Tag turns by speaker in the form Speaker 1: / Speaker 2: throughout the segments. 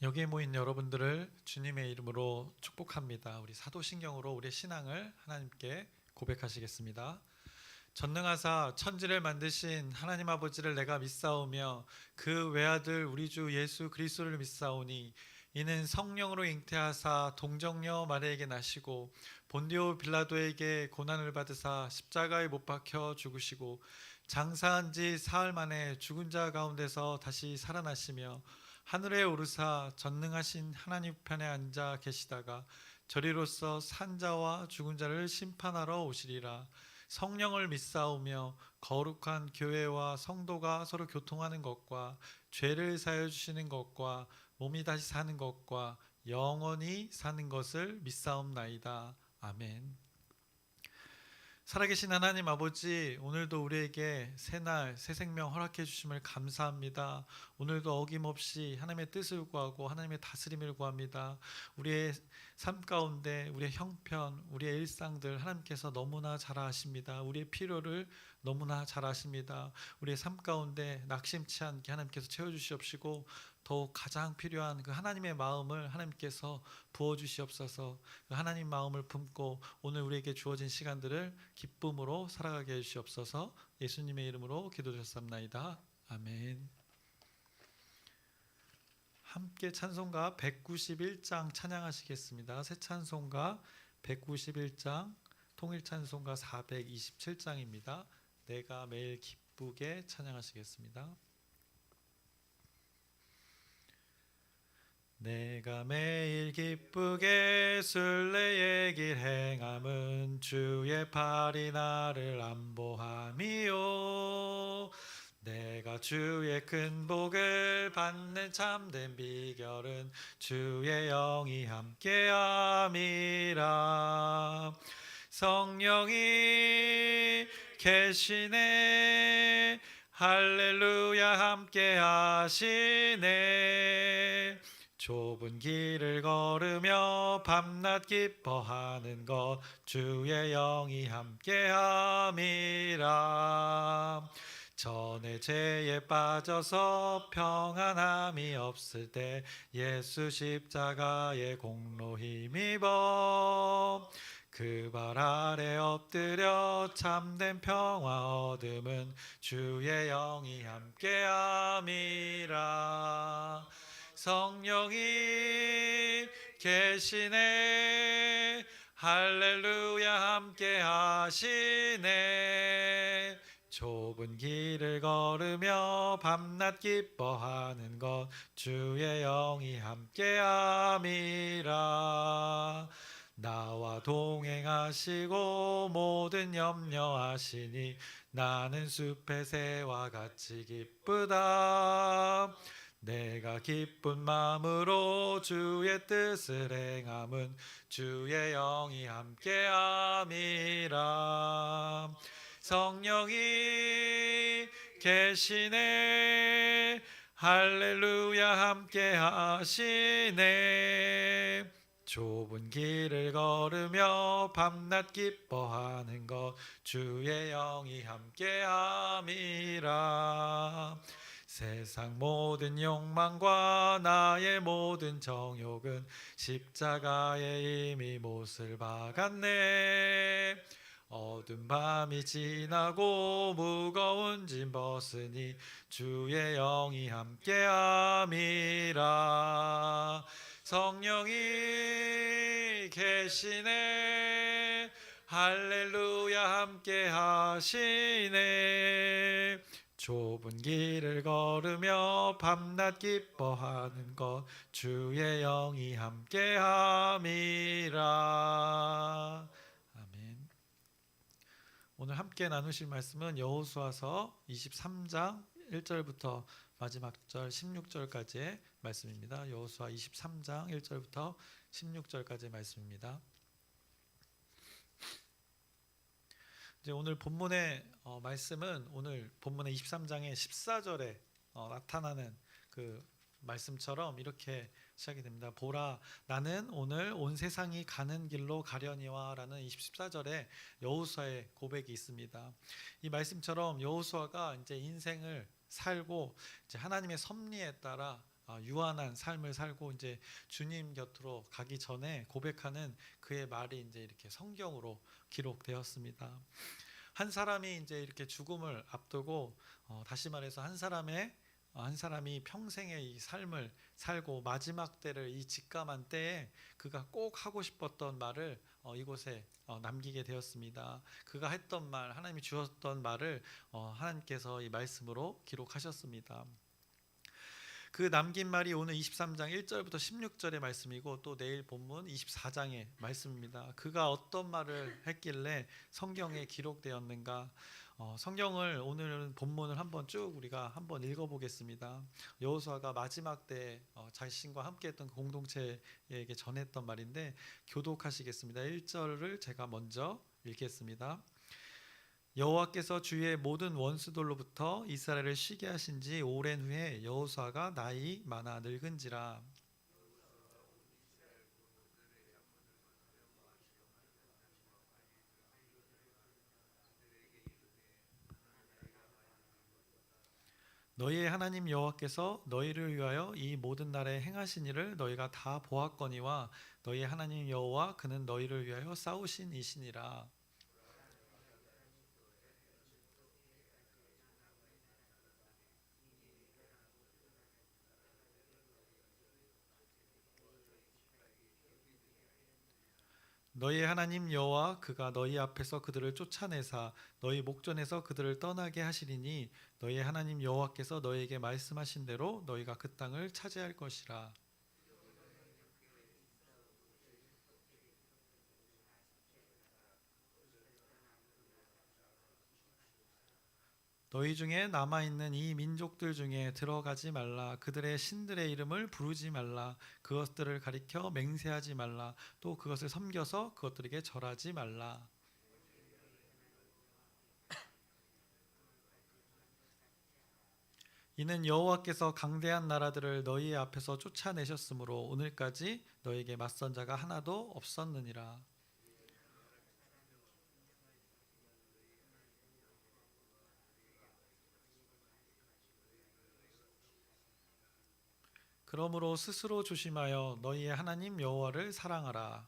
Speaker 1: 여기에 모인 여러분들을 주님의 이름으로 축복합니다. 우리 사도신경으로 우리의 신앙을 하나님께 고백하시겠습니다. 전능하사 천지를 만드신 하나님 아버지를 내가 믿사오며 그 외아들 우리 주 예수 그리스도를 믿사오니 이는 성령으로 잉태하사 동정녀 마리아에게 나시고 본디오 빌라도에게 고난을 받으사 십자가에 못 박혀 죽으시고 장사한 지 사흘 만에 죽은 자 가운데서 다시 살아나시며 하늘에 오르사 전능하신 하나님 편에 앉아 계시다가 저리로서 산 자와 죽은 자를 심판하러 오시리라. 성령을 믿사오며 거룩한 교회와 성도가 서로 교통하는 것과 죄를 사하여 주시는 것과 몸이 다시 사는 것과 영원히 사는 것을 믿사옵나이다. 아멘. 살아계신 하나님 아버지, 오늘도 우리에게 새날 새 생명 허락해 주심을 감사합니다. 오늘도 어김없이 하나님의 뜻을 구하고 하나님의 다스림을 구합니다. 우리의 삶 가운데 우리의 형편, 우리의 일상들 하나님께서 너무나 잘 아십니다. 우리의 필요를 너무나 잘 아십니다. 우리의 삶 가운데 낙심치 않게 하나님께서 채워주시옵시고 더욱 가장 필요한 그 하나님의 마음을 하나님께서 부어주시옵소서. 그 하나님 마음을 품고 오늘 우리에게 주어진 시간들을 기쁨으로 살아가게 해주시옵소서. 예수님의 이름으로 기도드렸습니다. 아멘. 함께 찬송가 191장 찬양하시겠습니다. 새 찬송가 191장, 통일 찬송가 427장입니다. 내가 매일 기쁘게 찬양하시겠습니다. 내가 매일 기쁘게 순례의 길 행함은 주의 팔이 나를 안보함이요. 내가 주의 큰 복을 받는 참된 비결은 주의 영이 함께함이라. 성령이 계시네, 할렐루야 함께 하시네. 좁은 길을 걸으며 밤낮 기뻐하는 것 주의 영이 함께함이라. 전에 죄에 빠져서 평안함이 없을 때 예수 십자가의 공로 힘입어 그 발 아래 엎드려 참된 평화 얻음은 주의 영이 함께함이라. 성령이 계시네, 할렐루야 함께 하시네. 좁은 길을 걸으며 밤낮 기뻐하는 것 주의 영이 함께함이라. 나와 동행하시고 모든 염려하시니 나는 숲의 새와 같이 기쁘다. 내가 기쁜 마음으로 주의 뜻을 행함은 주의 영이 함께함이라. 성령이 계시네, 할렐루야 함께 하시네. 좁은 길을 걸으며 밤낮 기뻐하는 것 주의 영이 함께함이라. 세상 모든 욕망과 나의 모든 정욕은 십자가에 이미 못을 박았네. 어두운 밤이 지나고 무거운 짐 벗으니 주의 영이 함께함이라. 성령이 계시네, 할렐루야 함께 하시네. 좁은 길을 걸으며 밤낮 기뻐하는 것 주의 영이 함께함이라. 아멘. 오늘 함께 나누실 말씀은 여호수아서 23장 1절부터 마지막 절 16절까지의 말씀입니다. 여호수아 23장 1절부터 16절까지의 말씀입니다. 이제 오늘 본문의 말씀은 오늘 본문의 23장의 14절에 나타나는 그 말씀처럼 이렇게 시작이 됩니다. 보라, 나는 오늘 온 세상이 가는 길로 가려니와 라는 14절에 여호수아의 고백이 있습니다. 이 말씀처럼 여호수아가 이제 인생을 살고 이제 하나님의 섭리에 따라 유한한 삶을 살고 이제 주님 곁으로 가기 전에 고백하는 그의 말이 이제 이렇게 성경으로 기록되었습니다. 한 사람이 이제 이렇게 죽음을 앞두고 다시 말해서 한 사람이 평생의 이 삶을 살고 마지막 때를 이 직감한 때에 그가 꼭 하고 싶었던 말을 이곳에 남기게 되었습니다. 그가 했던 말, 하나님이 주셨던 말을 하나님께서 이 말씀으로 기록하셨습니다. 그 남긴 말이 오늘 23장 1절부터 16절의 말씀이고 또 내일 본문 24장의 말씀입니다. 그가 어떤 말을 했길래 성경에 기록되었는가? 성경을 오늘은 본문을 한번 쭉 우리가 한번 읽어보겠습니다. 여호수아가 마지막 때 자신과 함께했던 공동체에게 전했던 말인데 교독하시겠습니다. 1절을 제가 먼저 읽겠습니다. 여호와께서 주의 모든 원수들로부터 이스라엘을 쉬게 하신 지 오랜 후에 여호수아가 나이 많아 늙은지라. 너희의 하나님 여호와께서 너희를 위하여 이 모든 날에 행하신 일을 너희가 다 보았거니와 너희의 하나님 여호와 그는 너희를 위하여 싸우신 이시니라. 너희 하나님 여호와 그가 너희 앞에서 그들을 쫓아내사 너희 목전에서 그들을 떠나게 하시리니 너희 하나님 여호와께서 너희에게 말씀하신 대로 너희가 그 땅을 차지할 것이라. 너희 중에 남아있는 이 민족들 중에 들어가지 말라. 그들의 신들의 이름을 부르지 말라. 그것들을 가리켜 맹세하지 말라. 또 그것을 섬겨서 그것들에게 절하지 말라. 이는 여호와께서 강대한 나라들을 너희 앞에서 쫓아내셨으므로 오늘까지 너희에게 맞선 자가 하나도 없었느니라. 그러므로 스스로 조심하여 너희의 하나님 여호와를 사랑하라.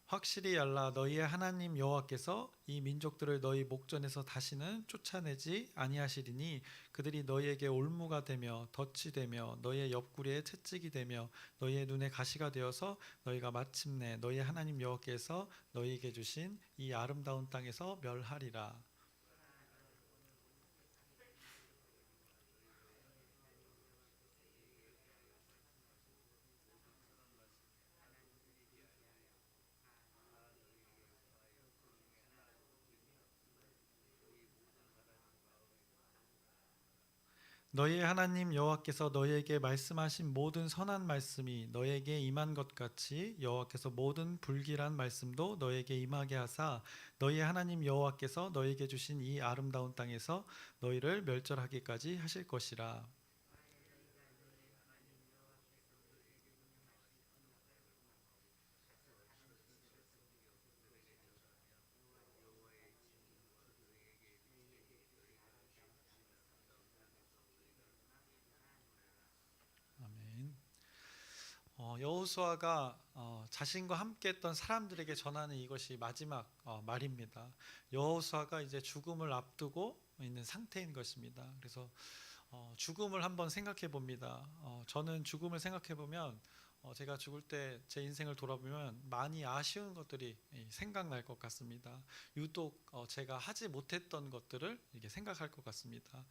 Speaker 1: 확실히 알라. 너희의 하나님 여호와께서 이 민족들을 너희 목전에서 다시는 쫓아내지 아니하시리니 그들이 너희에게 올무가 되며 덫이 되며 너희의 옆구리에 채찍이 되며 너희의 눈에 가시가 되어서 너희가 마침내 너희의 하나님 여호와께서 너희에게 주신 이 아름다운 땅에서 멸하리라. 너희의 하나님 여호와께서 너희에게 말씀하신 모든 선한 말씀이 너희에게 임한 것 같이 여호와께서 모든 불길한 말씀도 너희에게 임하게 하사 너희의 하나님 여호와께서 너희에게 주신 이 아름다운 땅에서 너희를 멸절하기까지 하실 것이라. 아멘. 여호수아가 자신과 함께했던 사람들에게 전하는 이것이 마지막 말입니다. 여호수아가 이제 죽음을 앞두고 있는 상태인 것입니다. 그래서 죽음을 한번 생각해 봅니다. 저는 죽음을 생각해 보면 제가 죽을 때 제 인생을 돌아보면 많이 아쉬운 것들이 생각날 것 같습니다. 유독 제가 하지 못했던 것들을 이렇게 생각할 것 같습니다.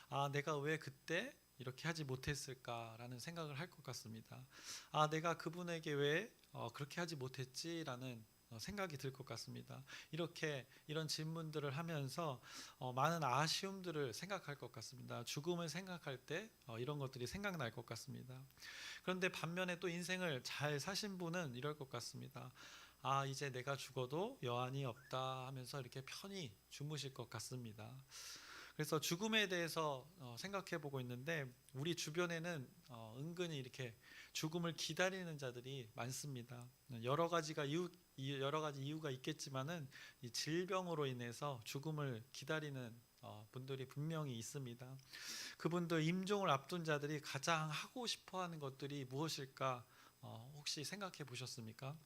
Speaker 1: 아, 내가 왜 그때 이렇게 하지 못했을까라는 생각을 할 것 같습니다. 아, 내가 그분에게 왜 그렇게 하지 못했지라는 생각이 들 것 같습니다. 이런 질문들을 하면서 많은 아쉬움들을 생각할 것 같습니다. 죽음을 생각할 때 이런 것들이 생각날 것 같습니다. 그런데 반면에 또 인생을 잘 사신 분은 이럴 것 같습니다. 아, 이제 내가 죽어도 여한이 없다 하면서 이렇게 편히 주무실 것 같습니다. 그래서 죽음에 대해서 생각해 보고 있는데 우리 주변에는 은근히 이렇게 죽음을 기다리는 자들이 많습니다. 여러 가지가 여러 가지 이유가 있겠지만은 이 질병으로 인해서 죽음을 기다리는 분들이 분명히 있습니다. 그분들 임종을 앞둔 자들이 가장 하고 싶어하는 것들이 무엇일까 혹시 생각해 보셨습니까?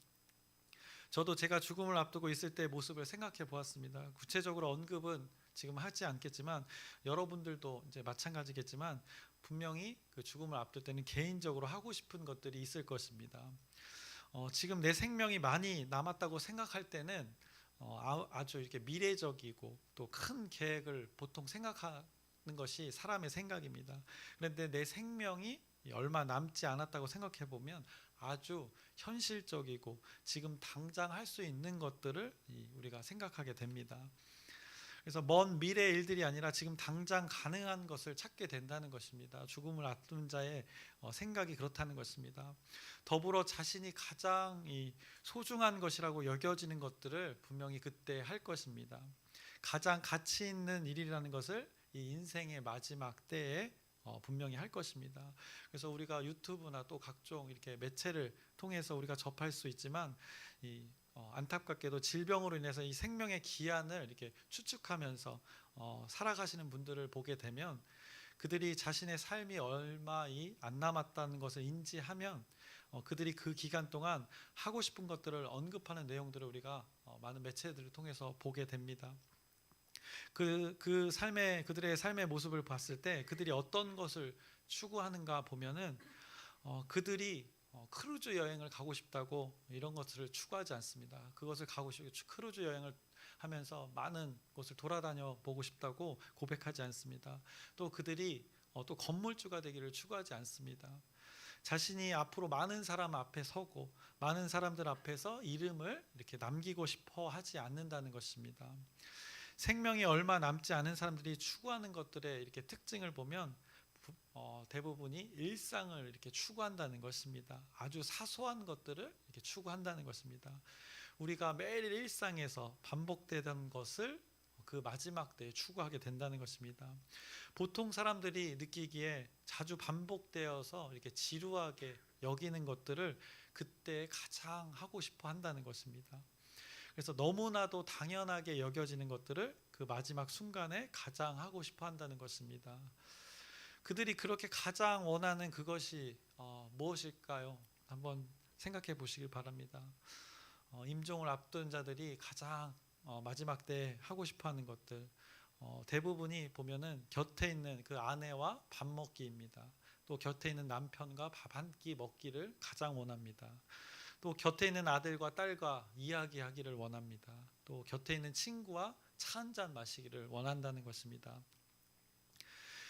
Speaker 1: 저도 제가 죽음을 앞두고 있을 때의 모습을 생각해 보았습니다. 구체적으로 언급은 지금 하지 않겠지만 여러분들도 이제 마찬가지겠지만 분명히 그 죽음을 앞둘 때는 개인적으로 하고 싶은 것들이 있을 것입니다. 지금 내 생명이 많이 남았다고 생각할 때는 아주 이렇게 미래적이고 또 큰 계획을 보통 생각하는 것이 사람의 생각입니다. 그런데 내 생명이 얼마 남지 않았다고 생각해 보면 아주 현실적이고 지금 당장 할 수 있는 것들을 우리가 생각하게 됩니다. 그래서 먼 미래 일들이 아니라 지금 당장 가능한 것을 찾게 된다는 것입니다. 죽음을 앞둔 자의 생각이 그렇다는 것입니다. 더불어 자신이 가장 소중한 것이라고 여겨지는 것들을 분명히 그때 할 것입니다. 가장 가치 있는 일이라는 것을 이 인생의 마지막 때에 분명히 할 것입니다. 그래서 우리가 유튜브나 또 각종 이렇게 매체를 통해서 우리가 접할 수 있지만 안타깝게도 질병으로 인해서 이 생명의 기한을 이렇게 추측하면서 살아가시는 분들을 보게 되면 그들이 자신의 삶이 얼마 안 남았다는 것을 인지하면 그들이 그 기간 동안 하고 싶은 것들을 언급하는 내용들을 우리가 많은 매체들을 통해서 보게 됩니다. 그들의 삶의 모습을 봤을 때 그들이 어떤 것을 추구하는가 보면은 그들이 크루즈 여행을 가고 싶다고 이런 것들을 추구하지 않습니다. 그것을 가고 싶고 크루즈 여행을 하면서 많은 곳을 돌아다녀 보고 싶다고 고백하지 않습니다. 또 그들이 또 건물주가 되기를 추구하지 않습니다. 자신이 앞으로 많은 사람 앞에 서고 많은 사람들 앞에서 이름을 이렇게 남기고 싶어 하지 않는다는 것입니다. 생명이 얼마 남지 않은 사람들이 추구하는 것들의 이렇게 특징을 보면 대부분이 일상을 이렇게 추구한다는 것입니다. 아주 사소한 것들을 이렇게 추구한다는 것입니다. 우리가 매일 일상에서 반복되던 것을 그 마지막 때에 추구하게 된다는 것입니다. 보통 사람들이 느끼기에 자주 반복되어서 이렇게 지루하게 여기는 것들을 그때 가장 하고 싶어 한다는 것입니다. 그래서 너무나도 당연하게 여겨지는 것들을 그 마지막 순간에 가장 하고 싶어 한다는 것입니다. 그들이 그렇게 가장 원하는 그것이 무엇일까요? 한번 생각해 보시길 바랍니다. 임종을 앞둔 자들이 가장 마지막 때 하고 싶어 하는 것들 대부분이 보면은 곁에 있는 그 아내와 밥 먹기입니다. 또 곁에 있는 남편과 밥 한 끼 먹기를 가장 원합니다. 또 곁에 있는 아들과 딸과 이야기하기를 원합니다. 또 곁에 있는 친구와 차 한 잔 마시기를 원한다는 것입니다.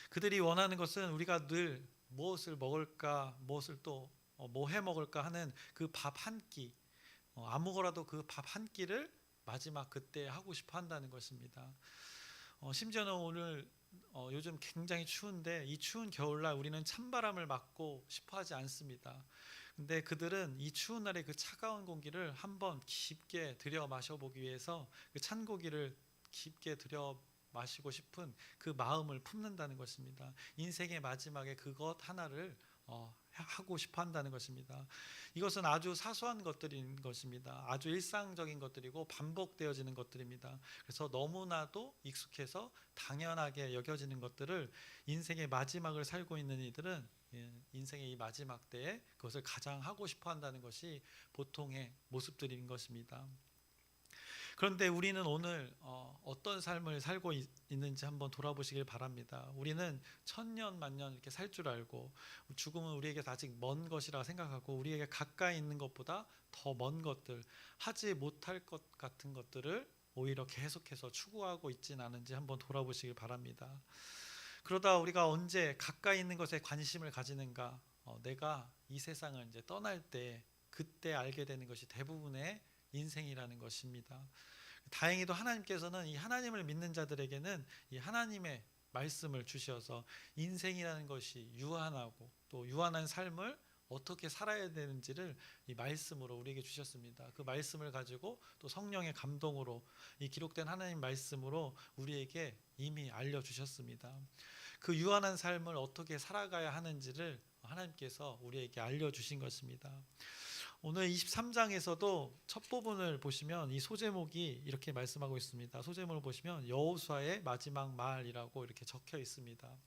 Speaker 1: 그들이 원하는 것은 우리가 늘 무엇을 먹을까, 무엇을 또 뭐 해 먹을까 하는 그 밥 한 끼, 아무거라도 그 밥 한 끼를 마지막 그때 하고 싶어 한다는 것입니다. 심지어는 오늘 요즘 굉장히 추운데 이 추운 겨울날 우리는 찬바람을 맞고 싶어 하지 않습니다. 근데 그들은 이 추운 날의 그 차가운 공기를 한번 깊게 들여 마셔보기 위해서 그 찬 공기를 깊게 들여 마시고 싶은 그 마음을 품는다는 것입니다. 인생의 마지막에 그것 하나를 하고 싶어 한다는 것입니다. 이것은 아주 사소한 것들인 것입니다. 아주 일상적인 것들이고 반복되어지는 것들입니다. 그래서 너무나도 익숙해서 당연하게 여겨지는 것들을 인생의 마지막을 살고 있는 이들은 인생의 이 마지막 때에 그것을 가장 하고 싶어 한다는 것이 보통의 모습들인 것입니다. 그런데 우리는 오늘 어떤 삶을 살고 있는지 한번 돌아보시길 바랍니다. 우리는 천년 만년 이렇게 살 줄 알고 죽음은 우리에게 아직 먼 것이라 생각하고 우리에게 가까이 있는 것보다 더 먼 것들, 하지 못할 것 같은 것들을 오히려 계속해서 추구하고 있지는 않은지 한번 돌아보시길 바랍니다. 그러다 우리가 언제 가까이 있는 것에 관심을 가지는가? 내가 이 세상을 이제 떠날 때 그때 알게 되는 것이 대부분의 인생이라는 것입니다. 다행히도 하나님께서는 이 하나님을 믿는 자들에게는 이 하나님의 말씀을 주셔서 인생이라는 것이 유한하고 또 유한한 삶을 어떻게 살아야 되는지를 이 말씀으로 우리에게 주셨습니다. 그 말씀을 가지고 또 성령의 감동으로 이 기록된 하나님 말씀으로 우리에게 이미 알려주셨습니다. 그 유한한 삶을 어떻게 살아가야 하는지를 하나님께서 우리에게 알려주신 것입니다. 오늘 23장에서도 첫 부분을 보시면 이 소제목이 이렇게 말씀하고 있습니다. 소제목을 보시면 여호수아의 마지막 말이라고 이렇게 적혀 있습니다.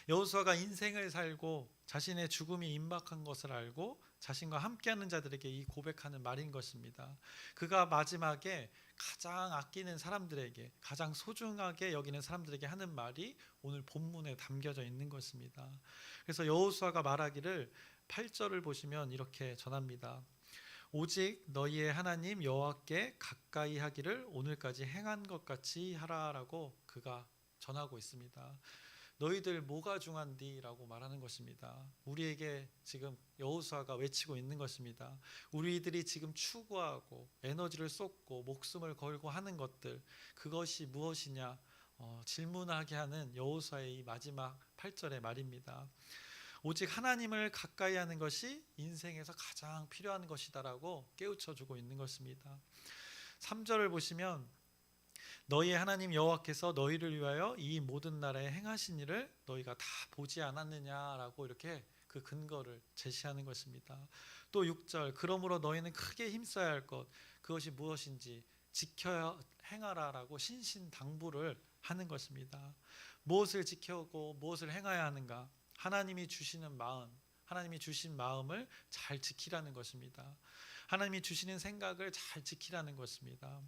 Speaker 1: 여호수아가 인생을 살고 자신의 죽음이 임박한 것을 알고 자신과 함께하는 자들에게 이 고백하는 말인 것입니다. 그가 마지막에 가장 아끼는 사람들에게, 가장 소중하게 여기는 사람들에게 하는 말이 오늘 본문에 담겨져 있는 것입니다. 그래서 여호수아가 말하기를 8절을 보시면 이렇게 전합니다. 오직 너희의 하나님 여호와께 가까이 하기를 오늘까지 행한 것 같이 하라라고 그가 전하고 있습니다. 너희들 뭐가 중한디라고 말하는 것입니다. 우리에게 지금 여호수아가 외치고 있는 것입니다. 우리들이 지금 추구하고 에너지를 쏟고 목숨을 걸고 하는 것들, 그것이 무엇이냐 질문하게 하는 여호수아의 이 마지막 8절의 말입니다. 오직 하나님을 가까이 하는 것이 인생에서 가장 필요한 것이다라고 깨우쳐주고 있는 것입니다. 3절을 보시면 너희의 하나님 여호와께서 너희를 위하여 이 모든 나라에 행하신 일을 너희가 다 보지 않았느냐라고 이렇게 그 근거를 제시하는 것입니다. 또 6절 그러므로 너희는 크게 힘써야 할 것 그것이 무엇인지 지켜야 행하라라고 신신당부를 하는 것입니다. 무엇을 지켜고 무엇을 행해야 하는가? 하나님이 주시는 마음, 하나님이 주신 마음을 잘 지키라는 것입니다. 하나님이 주시는 생각을 잘 지키라는 것입니다.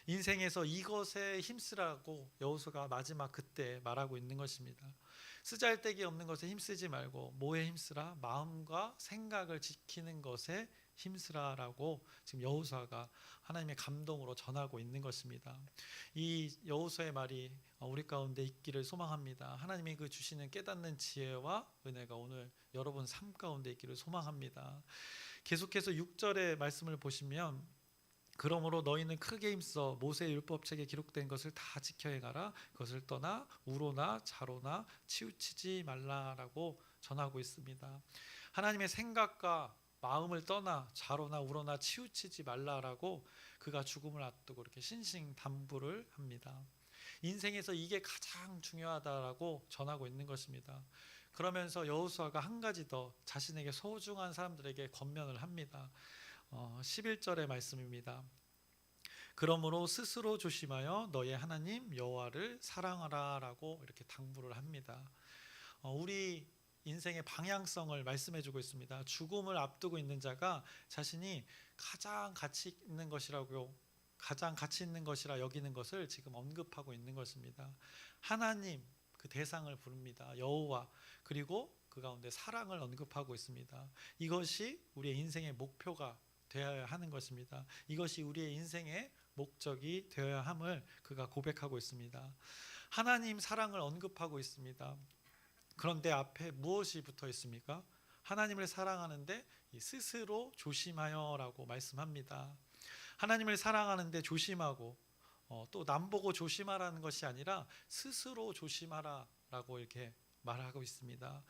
Speaker 1: 인생에서 이것에 힘쓰라고 여호수아가 마지막 그때 말하고 있는 것입니다. 쓰잘데기 없는 것에 힘쓰지 말고 뭐에 힘쓰라? 마음과 생각을 지키는 것에 힘쓰라라고 지금 여호수아가 하나님의 감동으로 전하고 있는 것입니다. 이 여호수아의 말이 우리 가운데 있기를 소망합니다. 하나님이 그 주시는 깨닫는 지혜와 은혜가 오늘 여러분 삶 가운데 있기를 소망합니다. 계속해서 6절의 말씀을 보시면 그러므로 너희는 크게 힘써 모세의 율법책에 기록된 것을 다 지켜 행하라. 그것을 떠나 우로나 좌로나 치우치지 말라라고 전하고 있습니다. 하나님의 생각과 마음을 떠나 좌로나 우로나 치우치지 말라라고 그가 죽음을 앞두고 이렇게 신신당부를 합니다. 인생에서 이게 가장 중요하다라고 전하고 있는 것입니다. 그러면서 여호수아가 한 가지 더 자신에게 소중한 사람들에게 권면을 합니다. 11절의 말씀입니다. 그러므로 스스로 조심하여 너의 하나님 여호와를 사랑하라라고 이렇게 당부를 합니다. 우리 인생의 방향성을 말씀해주고 있습니다. 죽음을 앞두고 있는 자가 자신이 가장 가치 있는 것이라고 가장 가치 있는 것이라 여기는 것을 지금 언급하고 있는 것입니다. 하나님 그 대상을 부릅니다. 여호와 그리고 그 가운데 사랑을 언급하고 있습니다. 이것이 우리의 인생의 목표가 되어야 하는 것입니다. 이것이 우리의 인생의 목적이 되어야 함을 그가 고백하고 있습니다. 하나님 사랑을 언급하고 있습니다. 그런데 앞에 무엇이 붙어 있습니까? 하나님을 사랑하는데 스스로 조심하여라고 말씀합니다. 하나님을 사랑하는데 조심하고 또 남보고 조심하라는 것이 아니라 스스로 조심하라라고 이렇게 말하고 있습니다.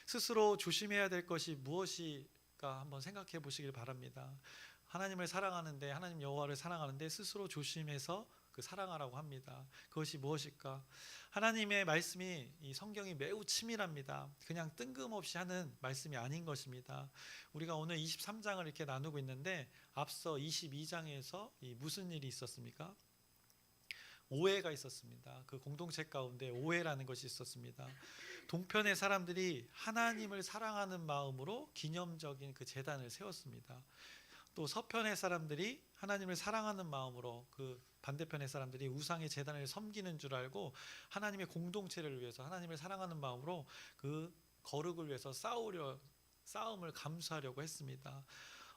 Speaker 1: 스스로 조심해야 될 것이 무엇일까 한번 생각해 보시길 바랍니다. 하나님을 사랑하는데 하나님 여호와를 사랑하는데 스스로 조심해서 그 사랑하라고 합니다. 그것이 무엇일까? 하나님의 말씀이 이 성경이 매우 치밀합니다. 그냥 뜬금없이 하는 말씀이 아닌 것입니다. 우리가 오늘 23장을 이렇게 나누고 있는데 앞서 22장에서 무슨 일이 있었습니까? 오해가 있었습니다. 그 공동체 가운데 오해라는 것이 있었습니다. 동편의 사람들이 하나님을 사랑하는 마음으로 기념적인 그 제단을 세웠습니다. 또 서편의 사람들이 하나님을 사랑하는 마음으로 그 반대편의 사람들이 우상의 제단을 섬기는 줄 알고 하나님의 공동체를 위해서 하나님을 사랑하는 마음으로 그 거룩을 위해서 싸움을 감수하려고 했습니다.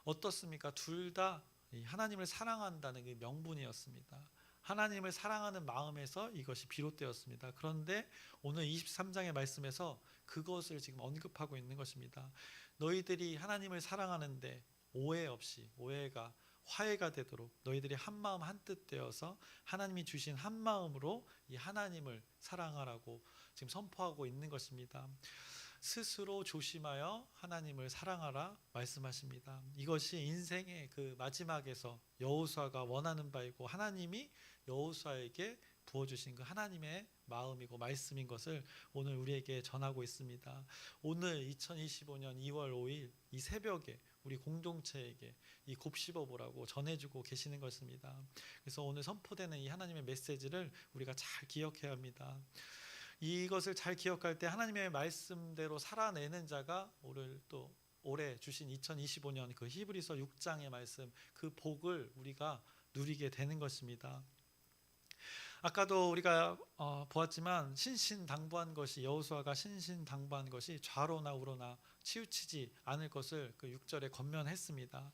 Speaker 1: 어떻습니까? 둘 다 하나님을 사랑한다는 그 명분이었습니다. 하나님을 사랑하는 마음에서 이것이 비롯되었습니다. 그런데 오늘 23장의 말씀에서 그것을 지금 언급하고 있는 것입니다. 너희들이 하나님을 사랑하는데 오해 없이 오해가 화해가 되도록 너희들이 한마음 한뜻 되어서 하나님이 주신 한마음으로 이 하나님을 사랑하라고 지금 선포하고 있는 것입니다. 스스로 조심하여 하나님을 사랑하라 말씀하십니다. 이것이 인생의 그 마지막에서 여호수아가 원하는 바이고 하나님이 여호수아에게 부어주신 그 하나님의 마음이고 말씀인 것을 오늘 우리에게 전하고 있습니다. 오늘 2025년 2월 5일 이 새벽에 우리 공동체에게 이 곱씹어보라고 전해주고 계시는 것입니다. 그래서 오늘 선포되는 이 하나님의 메시지를 우리가 잘 기억해야 합니다. 이것을 잘 기억할 때 하나님의 말씀대로 살아내는 자가 오늘 또 올해 주신 2025년 그 히브리서 6장의 말씀, 그 복을 우리가 누리게 되는 것입니다. 아까도 우리가 보았지만 신신당부한 것이, 여호수아가 신신당부한 것이 좌로나 우로나 치우치지 않을 것을 그 6절에 권면했습니다.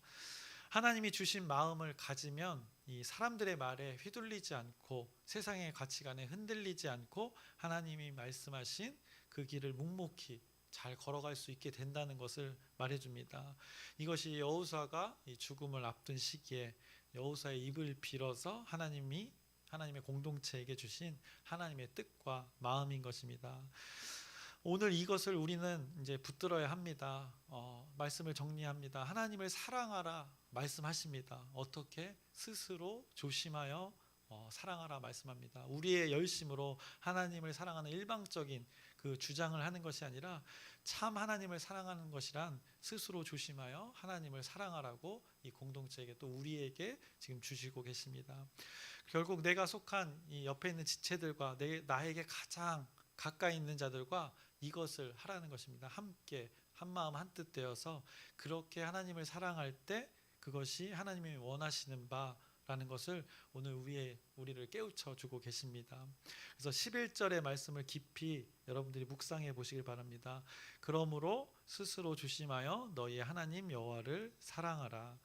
Speaker 1: 하나님이 주신 마음을 가지면 이 사람들의 말에 휘둘리지 않고 세상의 가치관에 흔들리지 않고 하나님이 말씀하신 그 길을 묵묵히 잘 걸어갈 수 있게 된다는 것을 말해줍니다. 이것이 여호수아가 이 죽음을 앞둔 시기에 여호수아의 입을 빌어서 하나님의 공동체에게 주신 하나님의 뜻과 마음인 것입니다. 오늘 이것을 우리는 이제 붙들어야 합니다. 말씀을 정리합니다. 하나님을 사랑하라 말씀하십니다. 어떻게? 스스로 조심하여 사랑하라 말씀합니다. 우리의 열심으로 하나님을 사랑하는 일방적인 그 주장을 하는 것이 아니라 참 하나님을 사랑하는 것이란 스스로 조심하여 하나님을 사랑하라고 이 공동체에게 또 우리에게 지금 주시고 계십니다. 결국 내가 속한 이 옆에 있는 지체들과 나에게 가장 가까이 있는 자들과 이것을 하라는 것입니다. 함께 한마음 한뜻 되어서 그렇게 하나님을 사랑할 때 그것이 하나님이 원하시는 바라는 것을 오늘 우리를 깨우쳐 주고 계십니다. 그래서 11절의 말씀을 깊이 여러분들이 묵상해 보시길 바랍니다. 그러므로 스스로 조심하여 너희의 하나님 여호와를 사랑하라.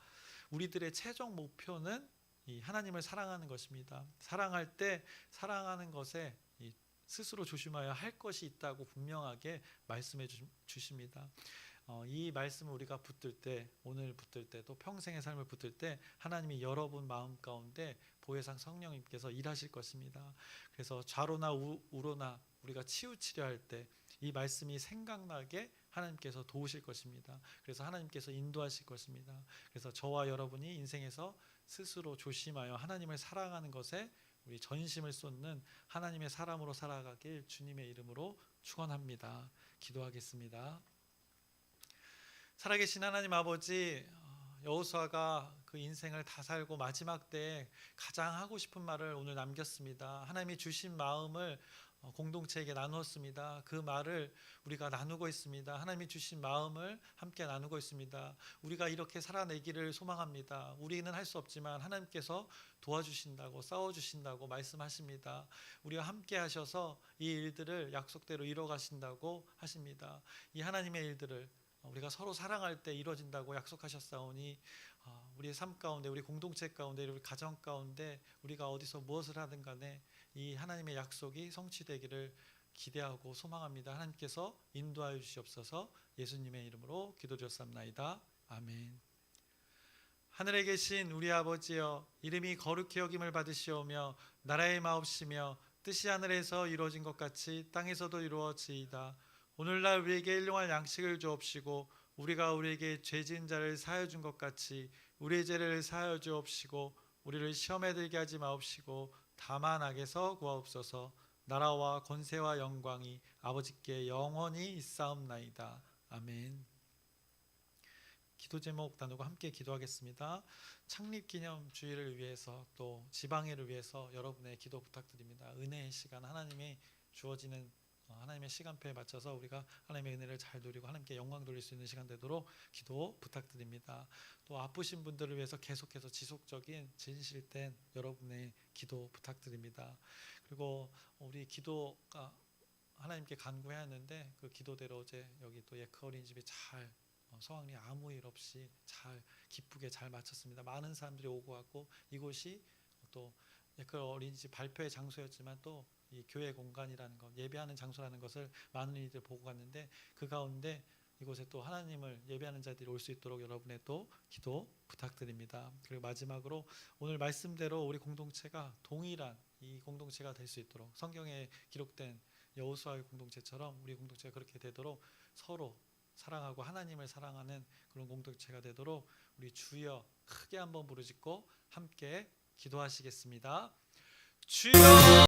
Speaker 1: 우리들의 최종 목표는 이 하나님을 사랑하는 것입니다. 사랑할 때 사랑하는 것에 스스로 조심하여 할 것이 있다고 분명하게 말씀해 주십니다. 이 말씀을 우리가 붙들 때, 오늘 붙들 때, 또 평생의 삶을 붙들 때 하나님이 여러분 마음 가운데 보혜상 성령님께서 일하실 것입니다. 그래서 좌로나 우로나 우리가 치우치려 할 때 이 말씀이 생각나게 하나님께서 도우실 것입니다. 그래서 하나님께서 인도하실 것입니다. 그래서 저와 여러분이 인생에서 스스로 조심하여 하나님을 사랑하는 것에 우리 전심을 쏟는 하나님의 사람으로 살아가길 주님의 이름으로 축원합니다. 기도하겠습니다. 살아계신 하나님 아버지, 여호수아가 그 인생을 다 살고 마지막 때에 가장 하고 싶은 말을 오늘 남겼습니다. 하나님이 주신 마음을 공동체에게 나누었습니다. 그 말을 우리가 나누고 있습니다. 하나님이 주신 마음을 함께 나누고 있습니다. 우리가 이렇게 살아내기를 소망합니다. 우리는 할 수 없지만 하나님께서 도와주신다고, 싸워주신다고 말씀하십니다. 우리와 함께 하셔서 이 일들을 약속대로 이뤄가신다고 하십니다. 이 하나님의 일들을 우리가 서로 사랑할 때 이루어진다고 약속하셨사오니 우리의 삶 가운데, 우리 공동체 가운데, 우리 가정 가운데 우리가 어디서 무엇을 하든 간에 이 하나님의 약속이 성취되기를 기대하고 소망합니다. 하나님께서 인도하여 주시옵소서. 예수님의 이름으로 기도드렸사옵나이다. 아멘. 하늘에 계신 우리 아버지여, 이름이 거룩히 여김을 받으시오며 나라의 마옵시며 뜻이 하늘에서 이루어진 것 같이 땅에서도 이루어지이다. 오늘날 우리에게 일용할 양식을 주옵시고 우리가 우리에게 죄 지은 자를 사하여 준 것 같이 우리의 죄를 사하여 주옵시고 우리를 시험에 들게 하지 마옵시고 다만 악에서 구하옵소서. 나라와 권세와 영광이 아버지께 영원히 있사옵나이다. 아멘. 기도 제목 나누고 함께 기도하겠습니다. 창립기념 주일을 위해서 또 지방회를 위해서 여러분의 기도 부탁드립니다. 은혜의 시간, 하나님이 주어지는 하나님의 시간표에 맞춰서 우리가 하나님의 은혜를 잘 누리고 하나님께 영광 돌릴 수 있는 시간 되도록 기도 부탁드립니다. 또 아프신 분들을 위해서 계속해서 지속적인 진실된 여러분의 기도 부탁드립니다. 그리고 우리 기도가 하나님께 간구해야 하는데 그 기도대로 어제 여기 또 예크 어린이집이 잘 성황리 아무 일 없이 잘 기쁘게 잘 마쳤습니다. 많은 사람들이 오고 갔고 이곳이 또 예크 어린이집 발표의 장소였지만 또 이 교회 공간이라는 것, 예배하는 장소라는 것을 많은 이들 보고 갔는데 그 가운데 이곳에 또 하나님을 예배하는 자들이 올 수 있도록 여러분의 또 기도 부탁드립니다. 그리고 마지막으로 오늘 말씀대로 우리 공동체가 동일한 이 공동체가 될 수 있도록 성경에 기록된 여호수아의 공동체처럼 우리 공동체가 그렇게 되도록 서로 사랑하고 하나님을 사랑하는 그런 공동체가 되도록 우리 주여 크게 한번 부르짖고 함께 기도하시겠습니다. 주여